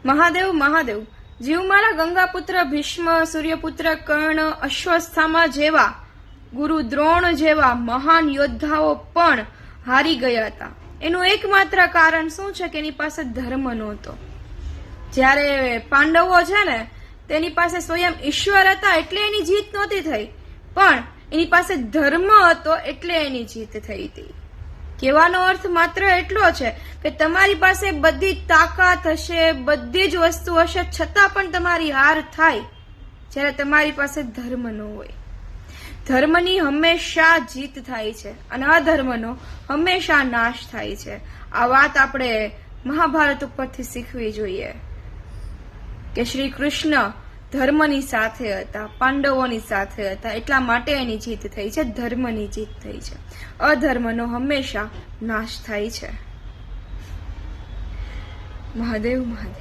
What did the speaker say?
મહાદેવ મહાદેવ, જીવ મારા ગંગાપુત્ર ભીષ્મ, સૂર્યપુત્ર કર્ણ, અશ્વસ્થામા જેવા, ગુરુ દ્રોણ જેવા મહાન યોદ્ધાઓ પણ હારી ગયા હતા. એનું એકમાત્ર કારણ શું છે કે એની પાસે ધર્મ નહોતો. જ્યારે પાંડવો છે ને તેની પાસે સ્વયં ઈશ્વર હતા એટલે એની જીત નહોતી થઈ, પણ એની પાસે ધર્મ હતો એટલે એની જીત થઈ હતી. કહેવાનો અર્થ માત્ર એટલો છે કે તમારી પાસે બધી તાકાત હશે, બધી જ વસ્તુ હશે, છતાં પણ તમારી હાર થાય જ્યારે તમારી પાસે ધર્મ ન હોય. ધર્મની હંમેશા જીત થાય છે અને અધર્મનો હંમેશા નાશ થાય છે. આ વાત આપણે મહાભારત ઉપરથી શીખવી જોઈએ કે શ્રી કૃષ્ણ ધર્મની સાથે હતા, પાંડવોની સાથે હતા, એટલા માટે એની જીત થઈ છે, ધર્મની જીત થઈ છે. અધર્મનો હંમેશા નાશ થાય છે. મહાદેવ મહાદેવ.